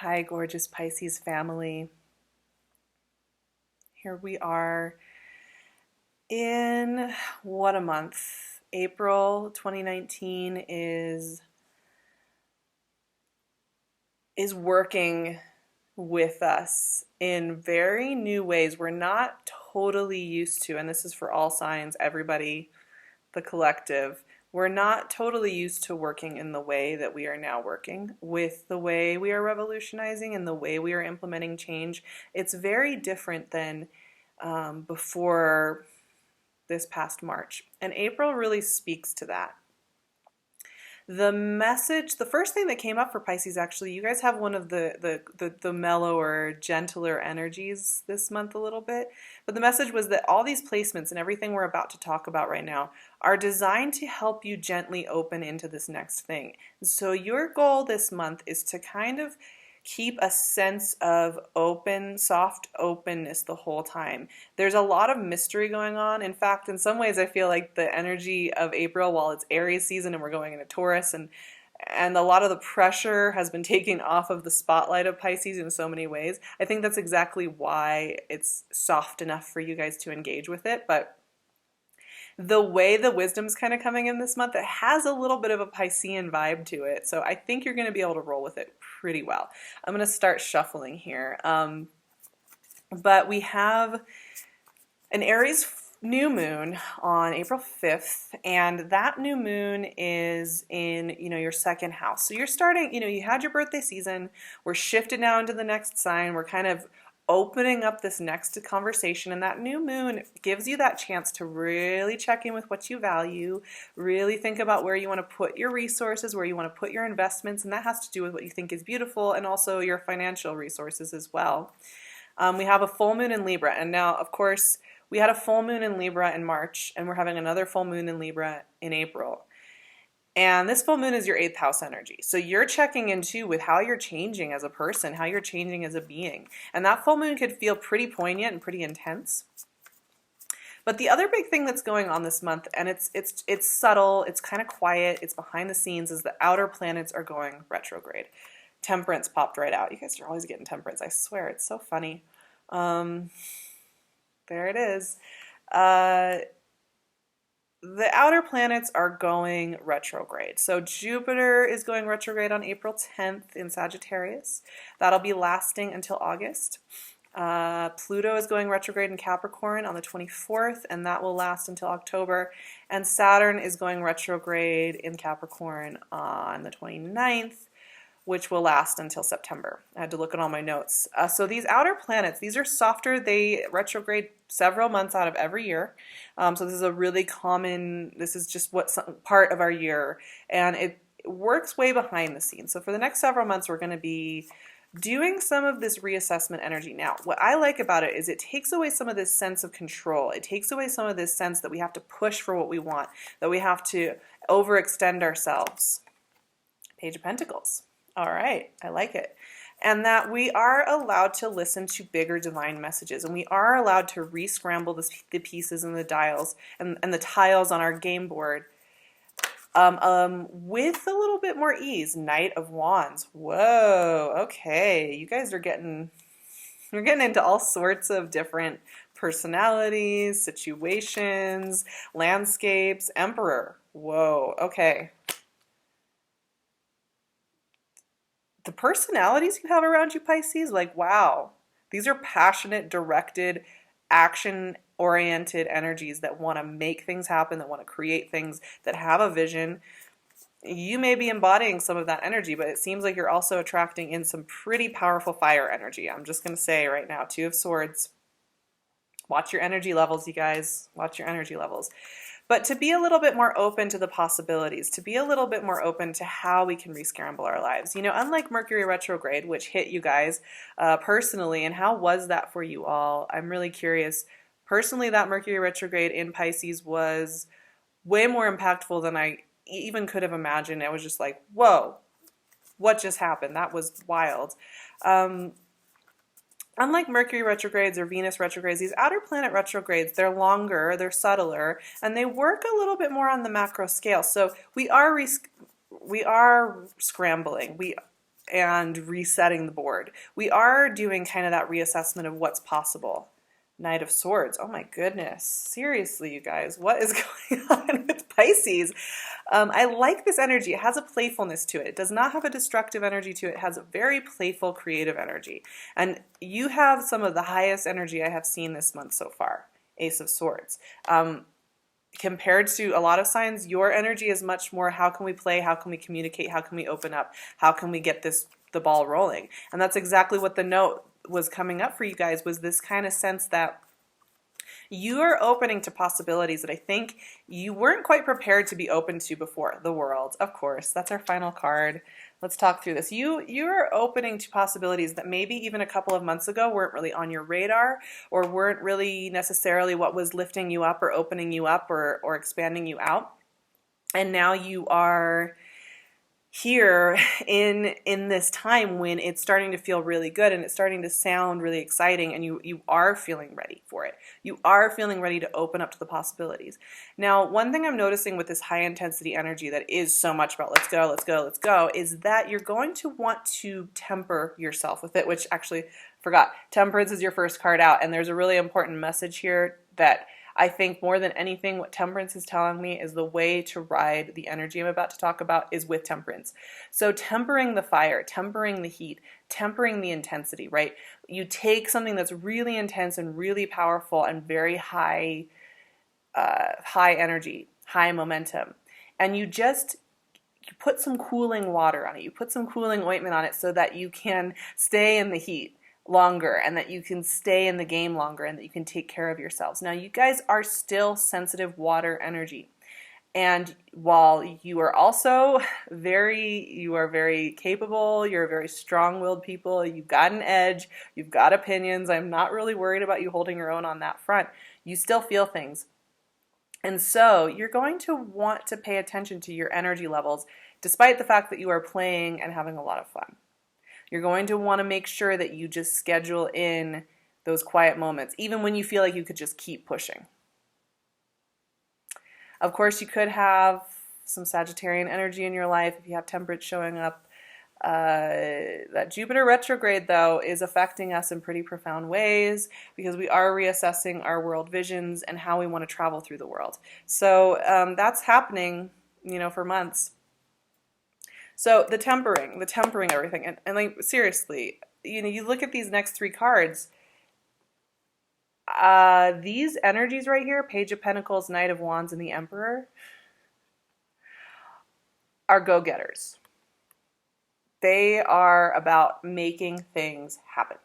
Hi, gorgeous Pisces family. Here we are in what a month. April 2019 is working with us in very new ways we're not totally used to, and this is for all signs, everybody, the collective. We're not totally used to working in the way that we are now working, with the way we are revolutionizing and the way we are implementing change. It's very different than before this past March. And April really speaks to that. The message, the first thing that came up for Pisces, actually, you guys have one of the mellower, gentler energies this month a little bit. But the message was that all these placements and everything we're about to talk about right now are designed to help you gently open into this next thing. So your goal this month is to kind of keep a sense of open, soft openness the whole time. There's a lot of mystery going on. In fact, in some ways, I feel like the energy of April, while it's Aries season and we're going into Taurus, and a lot of the pressure has been taken off of the spotlight of Pisces in so many ways. I think that's exactly why it's soft enough for you guys to engage with it. But the way the wisdom's kind of coming in this month, it has a little bit of a Piscean vibe to it. So I think you're going to be able to roll with it pretty well. I'm going to start shuffling here. But we have an Aries new moon on April 5th, and that new moon is in, your second house. So you're starting, you had your birthday season. We're shifted now into the next sign. We're kind of opening up this next conversation, and that new moon gives you that chance to really check in with what you value, really think about where you want to put your resources, where you want to put your investments, and that has to do with what you think is beautiful and also your financial resources as well. We have a full moon in Libra, and now, of course, we had a full moon in Libra in March, and we're having another full moon in Libra in April. And this full moon is your 8th house energy. So you're checking in too with how you're changing as a person, how you're changing as a being. And that full moon could feel pretty poignant and pretty intense. But the other big thing that's going on this month, and it's subtle, it's kind of quiet, it's behind the scenes, is the outer planets are going retrograde. Temperance popped right out. You guys are always getting temperance. I swear, it's so funny. There it is. The outer planets are going retrograde. So Jupiter is going retrograde on April 10th in Sagittarius. That'll be lasting until August. Pluto is going retrograde in Capricorn on the 24th, and that will last until October. And Saturn is going retrograde in Capricorn on the 29th, which will last until September. I had to look at all my notes. So these outer planets, these are softer. They retrograde several months out of every year. So this is a really common, this is just part of our year. And it works way behind the scenes. So for the next several months, we're going to be doing some of this reassessment energy. Now, what I like about it is it takes away some of this sense of control. It takes away some of this sense that we have to push for what we want, that we have to overextend ourselves. Page of Pentacles. All right, I like it. And that we are allowed to listen to bigger divine messages, and we are allowed to re-scramble the pieces and the dials and the tiles on our game board with a little bit more ease. Knight of Wands. Whoa, okay. You guys you're getting into all sorts of different personalities, situations, landscapes. Emperor. Whoa, okay. The personalities you have around you, Pisces, like, wow, these are passionate, directed, action-oriented energies that want to make things happen, that want to create things, that have a vision. You may be embodying some of that energy, but it seems like you're also attracting in some pretty powerful fire energy. I'm just going to say right now, Two of Swords. Watch your energy levels, you guys. Watch your energy levels. But to be a little bit more open to the possibilities, to be a little bit more open to how we can re-scramble our lives. Unlike Mercury retrograde, which hit you guys personally, and how was that for you all? I'm really curious. Personally, that Mercury retrograde in Pisces was way more impactful than I even could have imagined. I was just like, whoa, what just happened? That was wild. Unlike Mercury retrogrades or Venus retrogrades, these outer planet retrogrades, they're longer, they're subtler, and they work a little bit more on the macro scale. So we are scrambling. and resetting the board. We are doing kind of that reassessment of what's possible. Knight of Swords. Oh my goodness. Seriously, you guys, what is going on with Pisces? I like this energy. It has a playfulness to it. It does not have a destructive energy to it. It has a very playful, creative energy. And you have some of the highest energy I have seen this month so far. Ace of Swords. Compared to a lot of signs, your energy is much more, how can we play? How can we communicate? How can we open up? How can we get the ball rolling? And that's exactly what the note was coming up for you guys, was this kind of sense that you are opening to possibilities that I think you weren't quite prepared to be open to before. The World, of course, that's our final card. Let's talk through this. You're opening to possibilities that maybe even a couple of months ago weren't really on your radar, or weren't really necessarily what was lifting you up or opening you up or expanding you out. And now you are here in this time when it's starting to feel really good and it's starting to sound really exciting, and you are feeling ready for it. You are feeling ready to open up to the possibilities. Now, one thing I'm noticing with this high intensity energy that is so much about let's go, let's go, let's go, is that you're going to want to temper yourself with it, which actually, forgot, Temperance is your first card out, and there's a really important message here that I think more than anything, what Temperance is telling me is the way to ride the energy I'm about to talk about is with Temperance. So tempering the fire, tempering the heat, tempering the intensity, right? You take something that's really intense and really powerful and very high energy, high momentum, and you put some cooling water on it. You put some cooling ointment on it so that you can stay in the heat longer, and that you can stay in the game longer, and that you can take care of yourselves. Now, you guys are still sensitive water energy. And while you are also you are very capable, you're very strong-willed people, you've got an edge, you've got opinions, I'm not really worried about you holding your own on that front. You still feel things. And so you're going to want to pay attention to your energy levels, despite the fact that you are playing and having a lot of fun. You're going to want to make sure that you just schedule in those quiet moments, even when you feel like you could just keep pushing. Of course, you could have some Sagittarian energy in your life if you have Temperance showing up. That Jupiter retrograde, though, is affecting us in pretty profound ways, because we are reassessing our world visions and how we want to travel through the world. So that's happening, for months. So the tempering everything, and like, seriously, you look at these next three cards, these energies right here, Page of Pentacles, Knight of Wands, and the Emperor, are go-getters. They are about making things happen,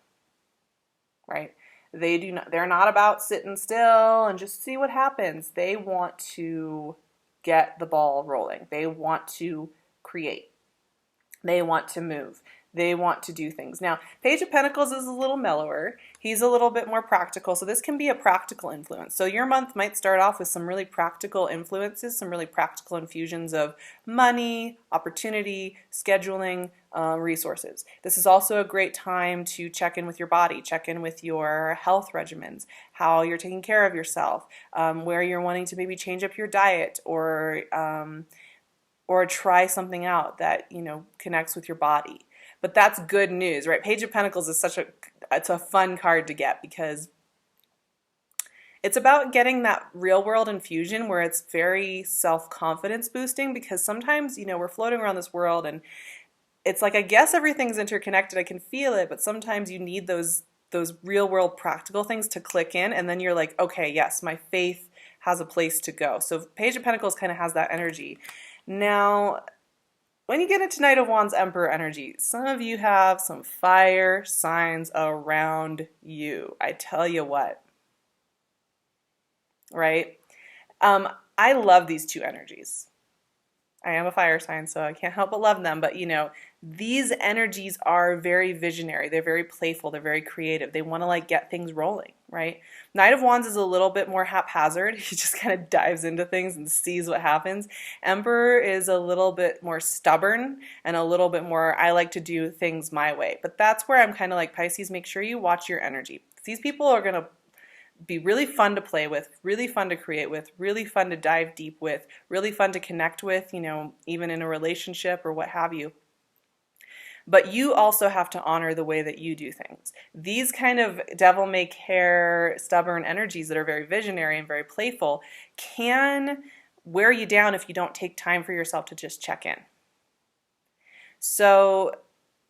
right? They're not about sitting still and just see what happens. They want to get the ball rolling. They want to create. They want to move. They want to do things. Now, Page of Pentacles is a little mellower. He's a little bit more practical, so this can be a practical influence. So your month might start off with some really practical influences, some really practical infusions of money, opportunity, scheduling, resources. This is also a great time to check in with your body, check in with your health regimens, how you're taking care of yourself, where you're wanting to maybe change up your diet, or try something out that connects with your body. But that's good news, right? Page of Pentacles is it's a fun card to get, because it's about getting that real world infusion where it's very self-confidence boosting, because sometimes, we're floating around this world and it's like, I guess everything's interconnected, I can feel it, but sometimes you need those real world practical things to click in, and then you're like, okay, yes, my faith has a place to go. So Page of Pentacles kind of has that energy. Now, when you get into Knight of Wands, Emperor energy, some of you have some fire signs around you. I tell you what, right? I love these two energies. I am a fire sign, so I can't help but love them. But, these energies are very visionary. They're very playful. They're very creative. They want to get things rolling, right? Knight of Wands is a little bit more haphazard. He just kind of dives into things and sees what happens. Emperor is a little bit more stubborn and a little bit more, I like to do things my way. But that's where I'm kind of like, Pisces, make sure you watch your energy. These people are going to be really fun to play with, really fun to create with, really fun to dive deep with, really fun to connect with, even in a relationship or what have you. But you also have to honor the way that you do things. These kind of devil-may-care, stubborn energies that are very visionary and very playful can wear you down if you don't take time for yourself to just check in. So,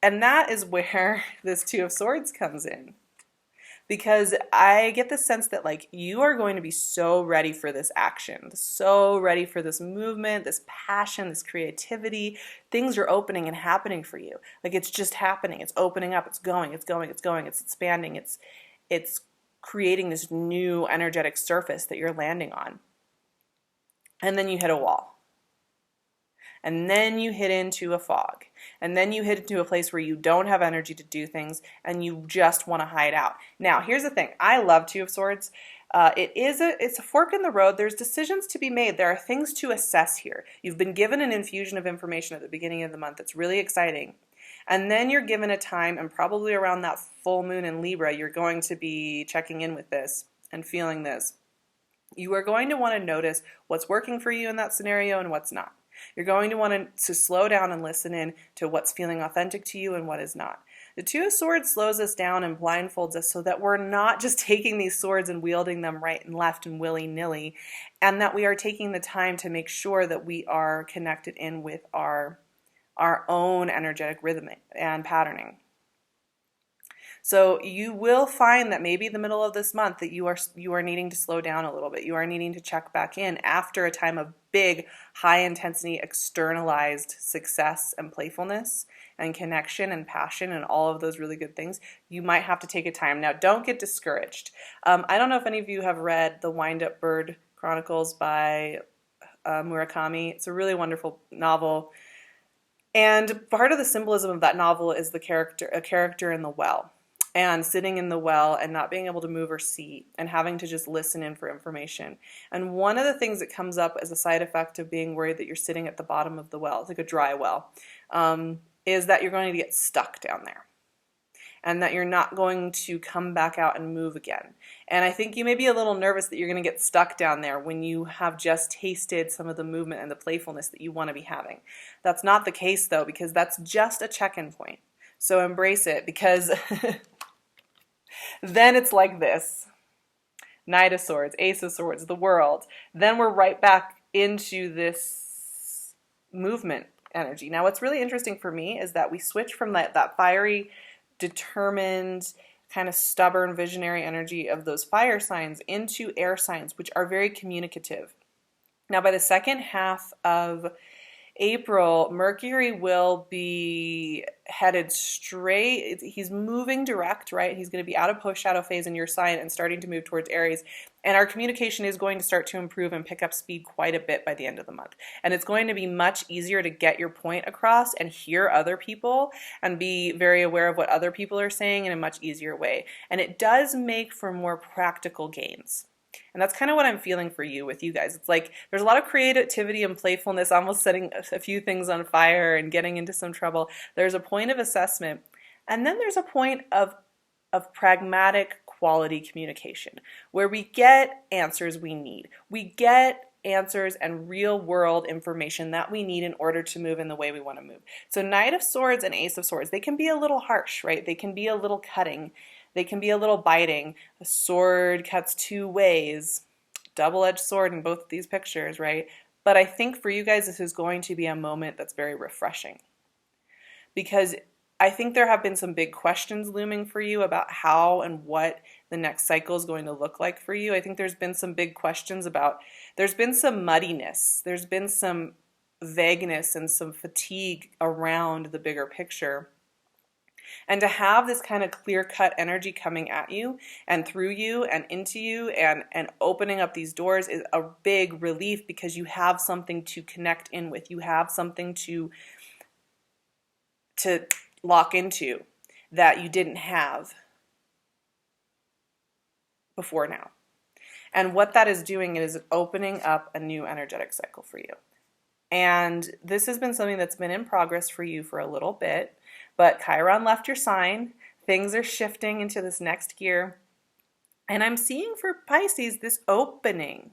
and that is where this Two of Swords comes in. Because I get the sense that like you are going to be so ready for this action, so ready for this movement, this passion, this creativity. Things are opening and happening for you. Like it's just happening. It's opening up. It's going. It's going. It's going. It's expanding. It's creating this new energetic surface that you're landing on. And then you hit a wall. And then you hit into a fog. And then you hit into a place where you don't have energy to do things and you just want to hide out. Now, here's the thing. I love Two of Swords. It's a fork in the road. There's decisions to be made. There are things to assess here. You've been given an infusion of information at the beginning of the month. It's really exciting. And then you're given a time, and probably around that full moon in Libra, you're going to be checking in with this and feeling this. You are going to want to notice what's working for you in that scenario and what's not. You're going to want to slow down and listen in to what's feeling authentic to you and what is not. The Two of Swords slows us down and blindfolds us so that we're not just taking these swords and wielding them right and left and willy-nilly, and that we are taking the time to make sure that we are connected in with our own energetic rhythm and patterning. So you will find that maybe the middle of this month that you are needing to slow down a little bit. You are needing to check back in after a time of big, high-intensity, externalized success and playfulness and connection and passion and all of those really good things. You might have to take a time. Now, don't get discouraged. I don't know if any of you have read The Wind-Up Bird Chronicles by Murakami. It's a really wonderful novel. And part of the symbolism of that novel is a character in the well. And sitting in the well and not being able to move or see and having to just listen in for information. And one of the things that comes up as a side effect of being worried that you're sitting at the bottom of the well, it's like a dry well, is that you're going to get stuck down there. And that you're not going to come back out and move again. And I think you may be a little nervous that you're going to get stuck down there when you have just tasted some of the movement and the playfulness that you want to be having. That's not the case though, because that's just a check-in point. So embrace it, because then it's like this. Knight of Swords, Ace of Swords, the World. Then we're right back into this movement energy. Now what's really interesting for me is that we switch from that fiery, determined, kind of stubborn, visionary energy of those fire signs into air signs, which are very communicative. Now by the second half of April, Mercury will be headed straight. He's moving direct, right? He's going to be out of post shadow phase in your sign and starting to move towards Aries. And our communication is going to start to improve and pick up speed quite a bit by the end of the month. And it's going to be much easier to get your point across and hear other people and be very aware of what other people are saying in a much easier way. And it does make for more practical gains. And that's kind of what I'm feeling for you with you guys. It's like there's a lot of creativity and playfulness, almost setting a few things on fire and getting into some trouble. There's a point of assessment. And then there's a point of pragmatic quality communication where we get answers we need. We get answers and real world information that we need in order to move in the way we want to move. So Knight of Swords and Ace of Swords, they can be a little harsh, right? They can be a little cutting. They can be a little biting. A sword cuts two ways. Double-edged sword in both of these pictures, right? But I think for you guys, this is going to be a moment that's very refreshing. Because I think there have been some big questions looming for you about how and what the next cycle is going to look like for you. I think there's been some big questions about, there's been some muddiness. There's been some vagueness and some fatigue around the bigger picture. And to have this kind of clear-cut energy coming at you and through you and into you and opening up these doors is a big relief because you have something to connect in with. You have something to lock into that you didn't have before now. And what that is doing is opening up a new energetic cycle for you. And this has been something that's been in progress for you for a little bit. But Chiron left your sign. Things are shifting into this next gear. And I'm seeing for Pisces this opening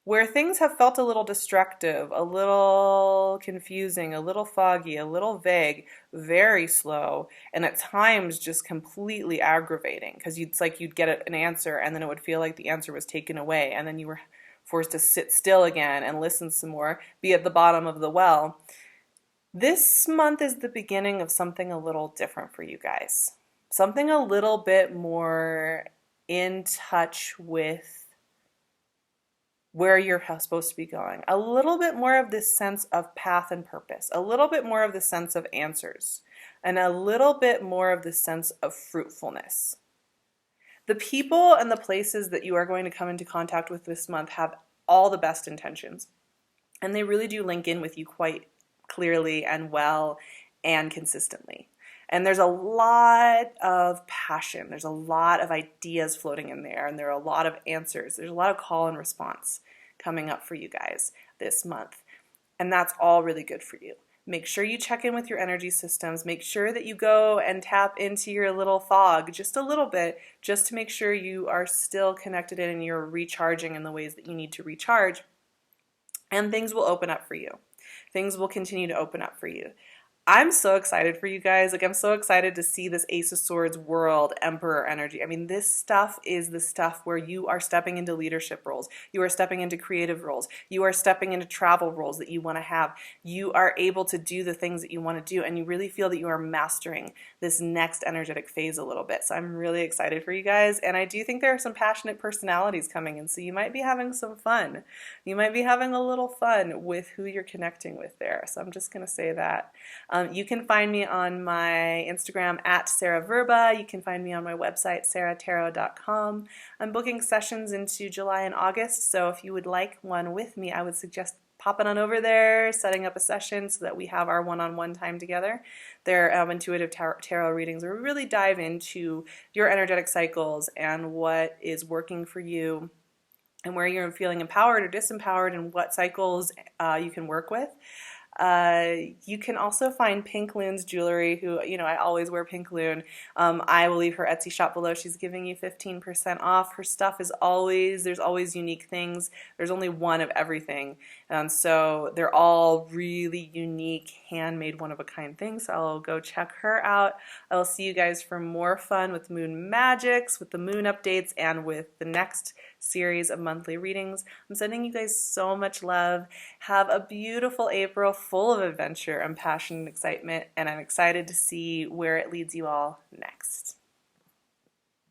where things have felt a little destructive, a little confusing, a little foggy, a little vague, very slow, and at times just completely aggravating because it's like you'd get an answer and then it would feel like the answer was taken away and then you were forced to sit still again and listen some more, be at the bottom of the well. This month is the beginning of something a little different for you guys. Something a little bit more in touch with where you're supposed to be going. A little bit more of this sense of path and purpose. A little bit more of the sense of answers. And a little bit more of the sense of fruitfulness. The people and the places that you are going to come into contact with this month have all the best intentions. And they really do link in with you quite clearly and well and consistently. And there's a lot of passion. There's a lot of ideas floating in there, and there are a lot of answers. There's a lot of call and response coming up for you guys this month. And that's all really good for you. Make sure you check in with your energy systems. Make sure that you go and tap into your little fog just a little bit, just to make sure you are still connected in and you're recharging in the ways that you need to recharge. And things will open up for you. Things will continue to open up for you. I'm so excited for you guys. Like, I'm so excited to see this Ace of Swords world, Emperor energy. I mean, this stuff is the stuff where you are stepping into leadership roles. You are stepping into creative roles. You are stepping into travel roles that you want to have. You are able to do the things that you want to do, and you really feel that you are mastering this next energetic phase a little bit. So I'm really excited for you guys, and I do think there are some passionate personalities coming in, so you might be having some fun. You might be having a little fun with who you're connecting with there. So I'm just going to say that. You can find me on my Instagram at SarahVerba. You can find me on my website, SARAHTAROT.com. I'm booking sessions into July and August, so if you would like one with me, I would suggest popping on over there, setting up a session so that we have our one-on-one time together. They're intuitive tarot readings where we really dive into your energetic cycles and what is working for you and where you're feeling empowered or disempowered and what cycles you can work with. You can also find PinkLune's jewelry, who, I always wear PinkLune. I will leave her Etsy shop below. She's giving you 15% off. Her stuff is there's always unique things. There's only one of everything. And so they're all really unique, handmade, one-of-a-kind things. So I'll go check her out. I'll see you guys for more fun with moon magics, with the moon updates, and with the next series of monthly readings. I'm sending you guys so much love. Have a beautiful April full of adventure and passion and excitement, and I'm excited to see where it leads you all next.